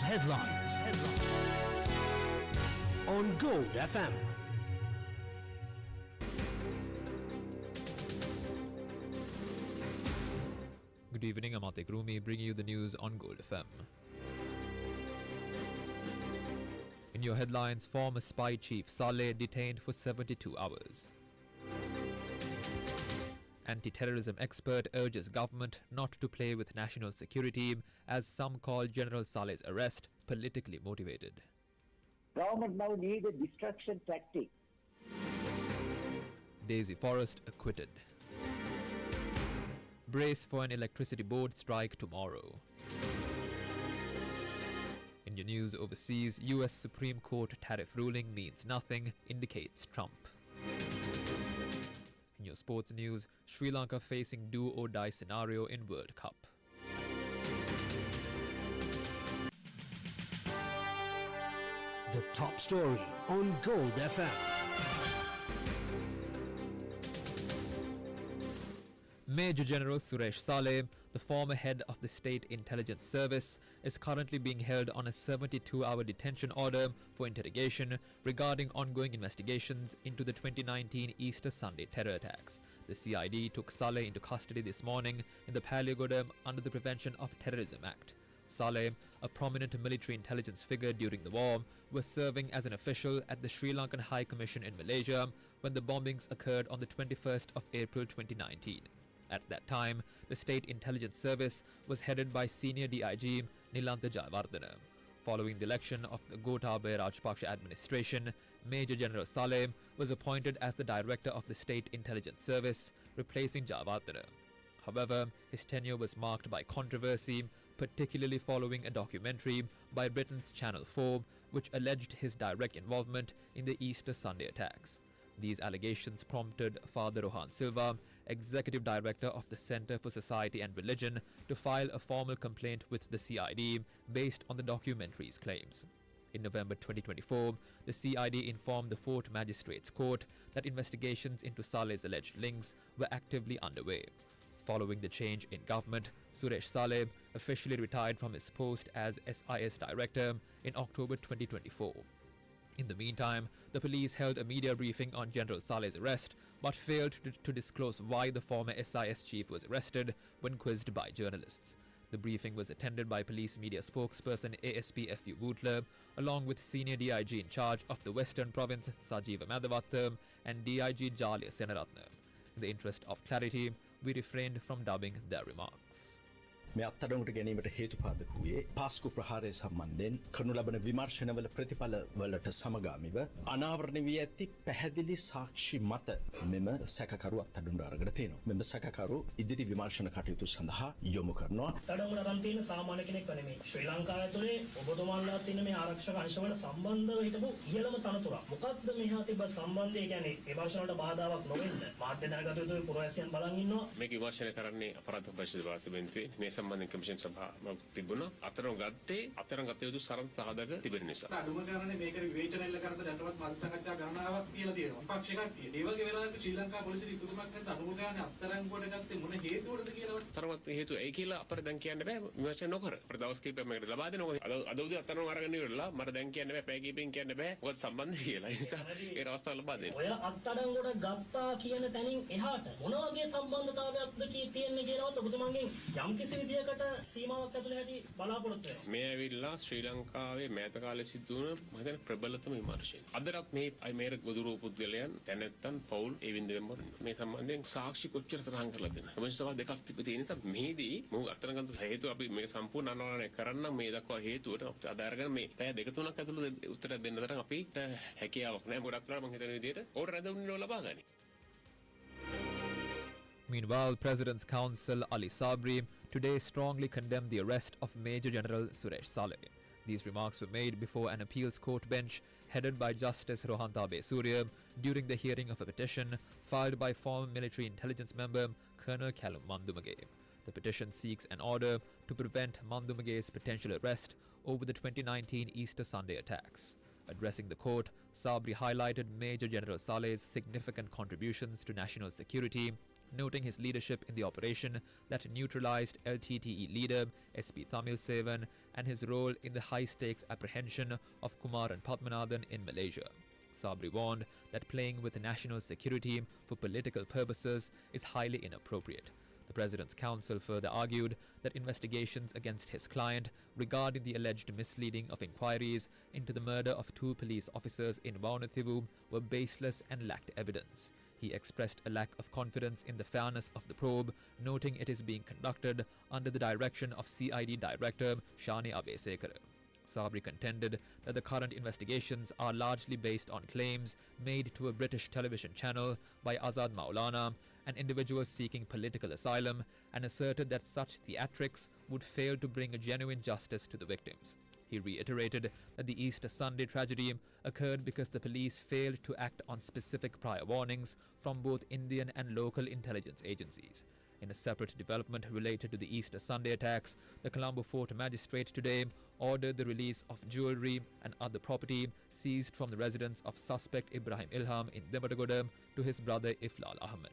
Headlines. On Gold FM. Good evening, I'm Atik Rumi, bringing you the news on Gold FM. In your headlines, former spy chief Saleh detained for 72 hours. Anti-terrorism expert urges government not to play with national security as some call General Saleh's arrest politically motivated. Government now needs a distraction tactic. Daisy Forrest acquitted. Brace for an electricity board strike tomorrow. In your news overseas, US Supreme Court tariff ruling means nothing, indicates Trump. In your sports news, Sri Lanka facing do-or-die scenario in World Cup. The top story on Gold FM. Major General Suresh Saleh, the former head of the State Intelligence Service, is currently being held on a 72-hour detention order for interrogation regarding ongoing investigations into the 2019 Easter Sunday terror attacks. The CID took Saleh into custody this morning in the Paliagoda under the Prevention of Terrorism Act. Saleh, a prominent military intelligence figure during the war, was serving as an official at the Sri Lankan High Commission in Malaysia when the bombings occurred on the 21st of April 2019. At that time, the State Intelligence Service was headed by Senior DIG Nilantha Jayawardena. Following the election of the Gotabaya Rajapaksa administration, Major General Saleh was appointed as the Director of the State Intelligence Service, replacing Jayawardena. However, his tenure was marked by controversy, particularly following a documentary by Britain's Channel 4, which alleged his direct involvement in the Easter Sunday attacks. These allegations prompted Father Rohan Silva, Executive Director of the Centre for Society and Religion, to file a formal complaint with the CID based on the documentary's claims. In November 2024, the CID informed the Fort Magistrates Court that investigations into Saleh's alleged links were actively underway. Following the change in government, Suresh Saleh officially retired from his post as SIS Director in October 2024. In the meantime, the police held a media briefing on General Saleh's arrest but failed to disclose why the former SIS chief was arrested when quizzed by journalists. The briefing was attended by police media spokesperson ASP F.U. Bootler, along with Senior DIG in charge of the Western Province Sajeeva Madhavatha and DIG Jalya Senaratne. In the interest of clarity, we refrained from dubbing their remarks. මේ අත්අඩංගුවට ගැනීමට හේතුපාදක වූයේ පාස්කු ප්‍රහාරය සම්බන්ධයෙන් කරනු ලබන විමර්ශනවල ප්‍රතිඵල වලට සමගාමීව අනාවරණය වී ඇති පැහැදිලි සාක්ෂි මත මෙම සැකකරු අත්අඩංගුවට අරගෙන තියෙනවා. මෙම සැකකරු ඉදිරි විමර්ශන කටයුතු සඳහා යොමු කරනවා. අත්අඩංගුවට අරන් තියෙන සාමාන්‍ය කෙනෙක් නෙමෙයි. ශ්‍රී ලංකාව ඇතුලේ ඔබතුමාලා තියෙන මේ ආරක්ෂක අංශවල සම්බන්ධව හිටපු ඉහළම තනතුරක්. මොකක්ද මෙහා තිබ්බ සම්බන්ධය කියන්නේ විමර්ශනවලට බාධාවක් නොවෙන්න. මාධ්‍ය දැනගත යුතු පුරවැසියන් බලන් ඉන්නවා. මේක විමර්ශනය කරන්නේ අපරාධ පරීක්ෂණ දෙපාර්තමේන්තුවේ මේ සම්බන්ධයෙන් කමිෂන් සභාවක් තිබුණා. අතරම ගත යුතු සරම් සාධක තිබෙන නිසා. අඩුම ගානේ මේක විවේචනයල කරන දැනටවත් මාධ්‍ය සාකච්ඡා ගණනාවක් කියලා තියෙනවා. විපක්ෂ කට්ටිය. ඒ වගේ වෙලාවක ශ්‍රී ලංකා පොලිසිය ඉක්තුමක් නැත්නම් අඩුම ගානේ අත්තරංගුවට ගත්තේ මොන හේතුවටද කියලා තරමත් හේතුව ඒ කියලා අපිට දැන් කියන්න බෑ විමර්ශන නොකර. අපිට දවස් කිහිපයක් මේකට ලබා දෙනවා. අද උදේ අත්තරම අරගෙන ඉවරලා මට දැන් කියන්න බෑ පැය කිහිපෙන් කියන්න බෑ. මොකද සම්බන්ධය කියලා. ඒ නිසා ඒ අවස්ථාව ලබා දෙන්න. ඔය අත්අඩංගුවට ගත්තා කියන තැනින් එහාට මොන වගේ සම්බන්ධතාවයක්ද තියෙන්නේ කියලාවත් ඔබතුමන්ගෙන් යම්කිසි විදියකට සීමාවක් ඇතුළේ හැටි බලාපොරොත්තු වෙනවා. මේ ඇවිල්ලා ශ්‍රී ලංකාවේ මෑත කාලේ සිදු වුණ මම හිතන්නේ ප්‍රබලතම විමර්ශනය. අදටත් මේ ගොදුරු පුද්ගලයන් දැනත්තන් පෞල් ඒ වින්දෙම මේ සම්බන්ධයෙන් සාක්ෂි කොච්චර සඳහන් කරලා දෙනවා. කමිෂන් සභාව දෙකක් තිබෙන නිසා මෙහිදී මොහු අතරගන්තු හේතුව අපි මේක සම්පූර්ණ අනාවරණය කරන්න මේ දක්වා හේතුවට අද අරගෙන මේ පැය දෙක තුනක් ඇතුළත උත්තර දෙන්න තරම් අපිට හැකියාවක් නැහැ. ගොඩක් වෙලාවට මම හිතන විදිහට ඕඩර් රැඳවුම් ලබා ගන්න. Meanwhile, President's Counsel Ali Sabri today strongly condemned the arrest of Major General Suresh Saleh. These remarks were made before an appeals court bench headed by Justice Rohantabe Surya during the hearing of a petition filed by former military intelligence member Colonel Callum Mandumage. The petition seeks an order to prevent Mandumage's potential arrest over the 2019 Easter Sunday attacks. Addressing the court, Sabri highlighted Major General Saleh's significant contributions to national security, noting his leadership in the operation that neutralized LTTE leader SP Thamilsevan and his role in the high-stakes apprehension of Kumar and Padmanathan in Malaysia. Sabri warned that playing with national security for political purposes is highly inappropriate. The President's counsel further argued that investigations against his client regarding the alleged misleading of inquiries into the murder of 2 police officers in Vaunathivu were baseless and lacked evidence. He expressed a lack of confidence in the fairness of the probe, noting it is being conducted under the direction of CID Director Shani Abesekara. Sabri contended that the current investigations are largely based on claims made to a British television channel by Azad Maulana, an individual seeking political asylum, and asserted that such theatrics would fail to bring a genuine justice to the victims. He reiterated that the Easter Sunday tragedy occurred because the police failed to act on specific prior warnings from both Indian and local intelligence agencies. In a separate development related to the Easter Sunday attacks, the Colombo Fort Magistrate today ordered the release of jewellery and other property seized from the residence of suspect Ibrahim Ilham in Dematagoda to his brother Iflal Ahmed.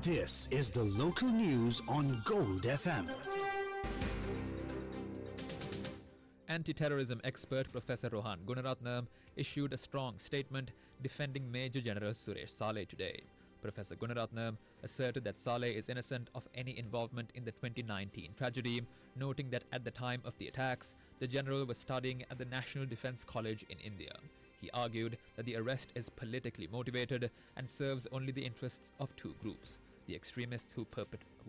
This is the local news on Gold FM. Anti-terrorism expert Professor Rohan Gunaratnam issued a strong statement defending Major General Suresh Saleh today. Professor Gunaratnam asserted that Saleh is innocent of any involvement in the 2019 tragedy, noting that at the time of the attacks, the general was studying at the National Defence College in India. He argued that the arrest is politically motivated and serves only the interests of 2 groups: the extremists who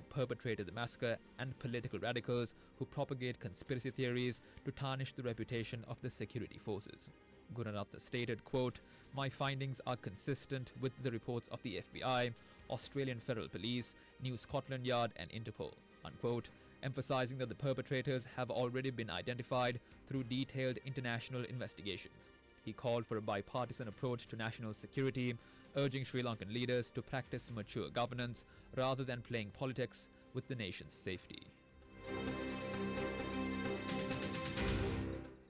perpetrated the massacre and political radicals who propagate conspiracy theories to tarnish the reputation of the security forces. Gunaratnam stated, quote, "My findings are consistent with the reports of the FBI, Australian Federal Police, New Scotland Yard and Interpol," unquote, emphasizing that the perpetrators have already been identified through detailed international investigations. He called for a bipartisan approach to national security, urging Sri Lankan leaders to practice mature governance rather than playing politics with the nation's safety.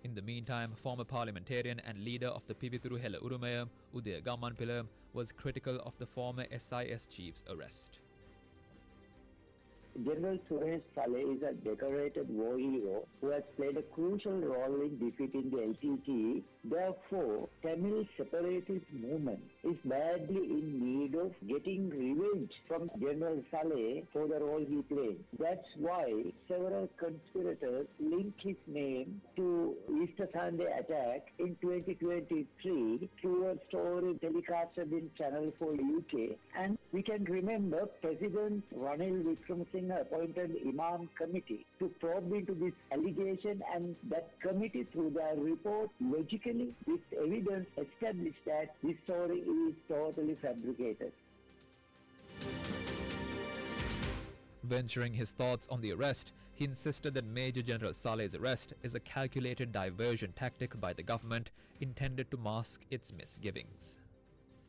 In the meantime, former parliamentarian and leader of the Pivithuru Hela Urumaya, Udaya Gammanpila, was critical of the former SIS chief's arrest. General Suresh Saleh is a decorated war hero who has played a crucial role in defeating the LTTE. Therefore, Tamil separatist movement is badly in need of getting revenge from General Saleh for the role he played. That's why several conspirators link his name to Easter Sunday attack in 2023 through a story telecasted in Channel 4 UK. And we can remember President Ranil Wickremesinghe appointed Imam Committee to probe into this allegation, and that committee, through their report, logically, this evidence established that this story is totally fabricated. Venturing his thoughts on the arrest, he insisted that Major General Saleh's arrest is a calculated diversion tactic by the government intended to mask its misgivings.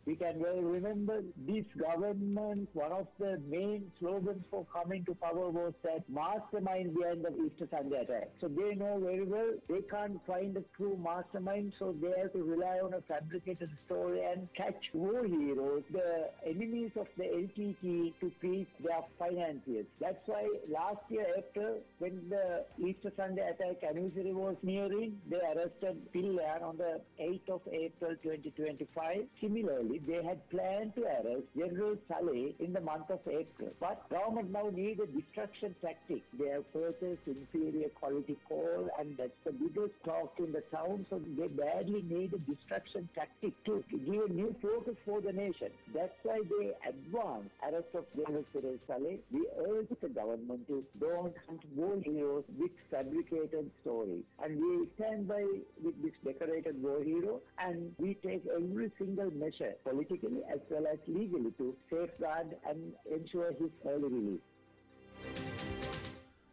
We can well remember this government, one of the main slogans for coming to power was that mastermind behind the Easter Sunday attack. So they know very well they can't find a true mastermind, so they have to rely on a fabricated story and catch war heroes, the enemies of the LTT, to feed their financiers. That's why last year, April, when the Easter Sunday attack anniversary was nearing, they arrested Pillar on the 8th of April 2025. Similarly, they had planned to arrest General Saleh in the month of April. But government now needs a distraction tactic. They have purchased inferior quality coal, and that's the biggest stock in the town. So they badly need a distraction tactic to give a new focus for the nation. That's why they advance arrest of General Suresh Saleh. We urge the government to don't hunt war heroes with fabricated stories. And we stand by with this decorated war hero, and we take every single measure, politically as well as legally, to safeguard and ensure his early release.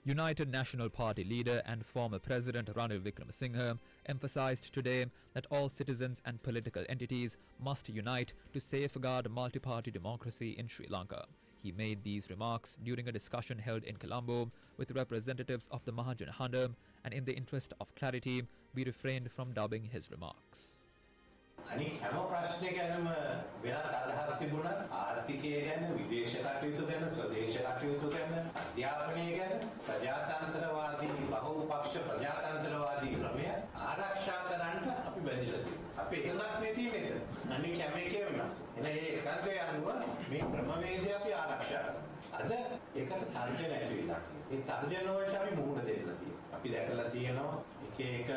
United National Party leader and former President Ranil Wickremesinghe emphasized today that all citizens and political entities must unite to safeguard multi-party democracy in Sri Lanka. He made these remarks during a discussion held in Colombo with representatives of the Mahajana Handa, and in the interest of clarity, we refrained from dubbing his remarks. අනික හැම ප්‍රශ්නය ගැනම වෙනත් අදහස් තිබුණත් ආර්ථිකය ගැන, විදේශ කටයුතු ගැන, ස්වදේශ කටයුතු ගැන, අධ්‍යාපනය ගැන ප්‍රජාතන්ත්‍රවාදී බහුපක්ෂ ප්‍රජාතන්ත්‍රවාදී ක්‍රමය ආරක්ෂා කරන්න අපි බැඳිලා තියෙනවා. අපි එකඟක් තියෙන්නේ. අනික හැම එකේම වෙනස්. එන ඒ එකත්වය අනුව මේ ක්‍රමවේදය අපි ආරක්ෂා කරනවා. අද ඒකට තර්ජන ඇති වෙලා තියෙනවා. ඒ තර්ජන වලට අපි මුහුණ දෙන්න තියෙනවා. අපි දැකලා තියෙනවා එක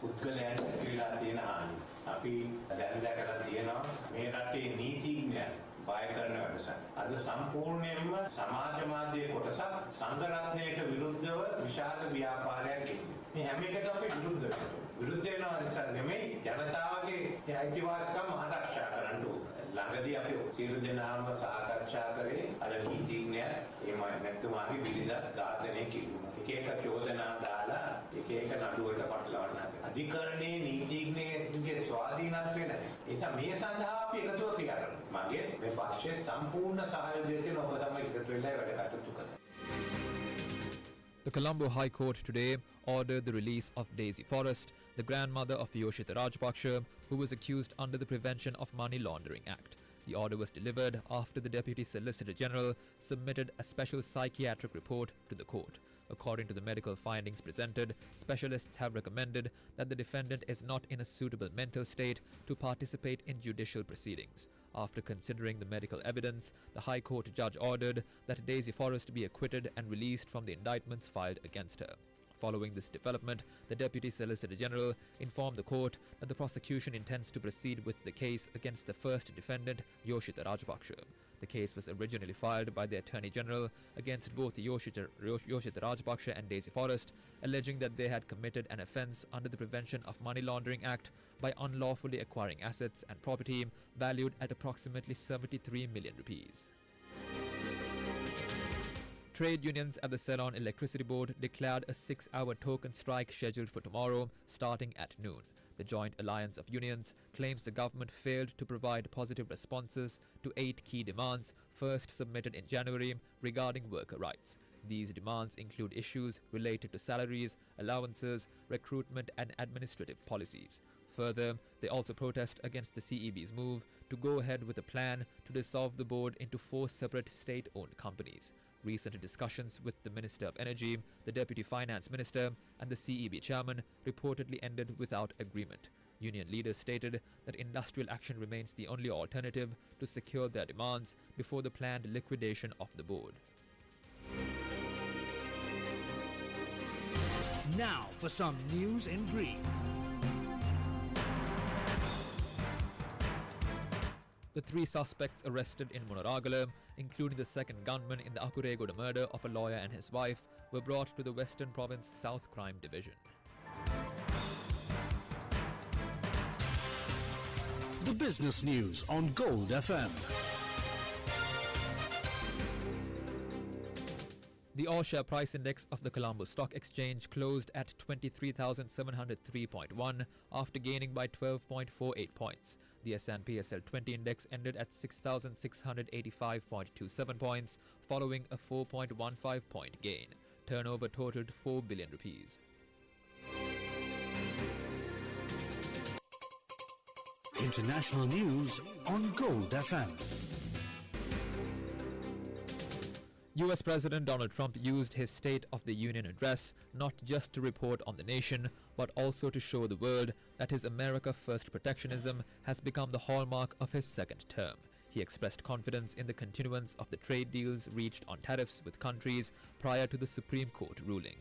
පුද්ගලයන් ඇති වෙලා තියෙන හානි. අපි දැන් දැකලා තියෙනවා මේ රටේ නීතිඥයන් බය කරන වැඩසටහන. අද සම්පූර්ණයෙන්ම සමාජ මාධ්‍යයේ කොටසක් සංඝ රත්නයට විරුද්ධව විශාල ව්‍යාපාරයක් කෙරෙනවා. මේ හැම එකටම අපි විරුද්ධ වෙනවා. විරුද්ධ වෙනවා නිසා නෙමෙයි ජනතාවගේ අයිතිවාසිකම් ආරක්ෂා කරන්න ඕන. ළඟදී අපි සියලු දෙනාම සාකච්ඡා කරේ අර නීතිඥයන් ඒ මැතිතුමාගේ බිරිඳත් ඝාතනය කිරීම. එක චෝදනා දාලා එක නඩුවට පටලවන්න හදනවා. අධිකරණයේ නීතිඥයෙකුගේ ස්වාධීනත්වය නැහැ. ඒ නිසා මේ සඳහා අපි එකතුව ක්‍රියා කරනවා. මගේ මේ පක්ෂයේ සම්පූර්ණ සහයෝගය තියෙන ඔබ තමයි එකතු වෙලා වැඩ කටයුතු කරන්නේ. The Colombo High Court today ordered the release of Daisy Forrest, the grandmother of Yoshitha Rajapaksa, who was accused under the Prevention of Money Laundering Act. The order was delivered after the Deputy Solicitor General submitted a special psychiatric report to the court. According to the medical findings presented, specialists have recommended that the defendant is not in a suitable mental state to participate in judicial proceedings. After considering the medical evidence, the High Court judge ordered that Daisy Forrest be acquitted and released from the indictments filed against her. Following this development, the Deputy Solicitor General informed the court that the prosecution intends to proceed with the case against the first defendant, Yoshitha Rajapaksa. The case was originally filed by the Attorney General against both Yoshitha Rajapaksa and Daisy Forrest, alleging that they had committed an offence under the Prevention of Money Laundering Act by unlawfully acquiring assets and property valued at approximately 73 million rupees. Trade unions at the Ceylon Electricity Board declared a 6-hour token strike scheduled for tomorrow, starting at noon. The Joint Alliance of Unions claims the government failed to provide positive responses to 8 key demands first submitted in January regarding worker rights. These demands include issues related to salaries, allowances, recruitment and administrative policies. Further, they also protest against the CEB's move to go ahead with a plan to dissolve the board into 4 separate state-owned companies. Recent discussions with the Minister of Energy, the Deputy Finance Minister and the CEB chairman reportedly ended without agreement. Union leaders stated that industrial action remains the only alternative to secure their demands before the planned liquidation of the board. Now for some news in brief. The 3 suspects arrested in Munarakala, including the second gunman in the Akuregoda murder of a lawyer and his wife, were brought to the Western Province South Crime Division. The business news on Gold FM. The all-share price index of the Colombo Stock Exchange closed at 23,703.1 after gaining by 12.48 points. The S&P SL 20 index ended at 6,685.27 points, following a 4.15 point gain. Turnover totaled 4 billion rupees. International news on Gold FM. US President Donald Trump used his State of the Union address not just to report on the nation, but also to show the world that his America First protectionism has become the hallmark of his second term. He expressed confidence in the continuance of the trade deals reached on tariffs with countries prior to the Supreme Court ruling.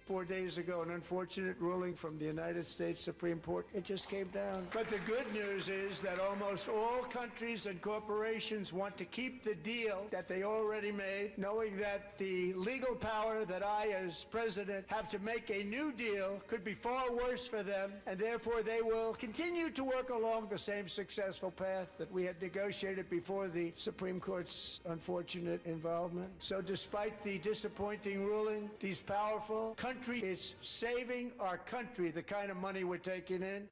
4 days ago, an unfortunate ruling from the United States Supreme Court. It just came down. But the good news is that almost all countries and corporations want to keep the deal that they already made, knowing that the legal power that I, as president, have to make a new deal could be far worse for them, and therefore they will continue to work along the same successful path that we had negotiated before the Supreme Court's unfortunate involvement. So despite the disappointing ruling, these powerful countries, it's saving our country the kind of money we're taking in.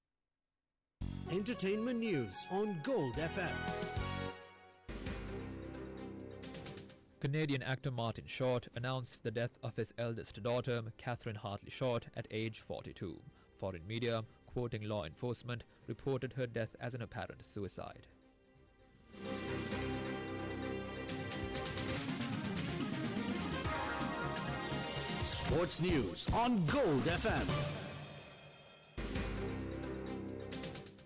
Entertainment news on Gold FM. Canadian actor Martin Short announced the death of his eldest daughter, Catherine Hartley Short, at age 42. Foreign media supporting law enforcement, reported her death as an apparent suicide. Sports news on Gold FM.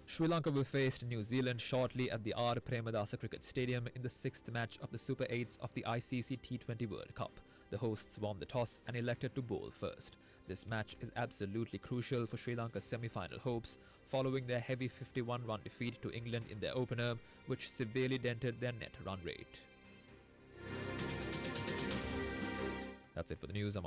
Sri Lanka will face New Zealand shortly at the R. Premadasa Cricket Stadium in the 6th match of the Super 8s of the ICC T20 World Cup. The hosts won the toss and elected to bowl first. This match is absolutely crucial for Sri Lanka's semi-final hopes, following their heavy 51-run defeat to England in their opener, which severely dented their net run rate. That's it for the news. I'm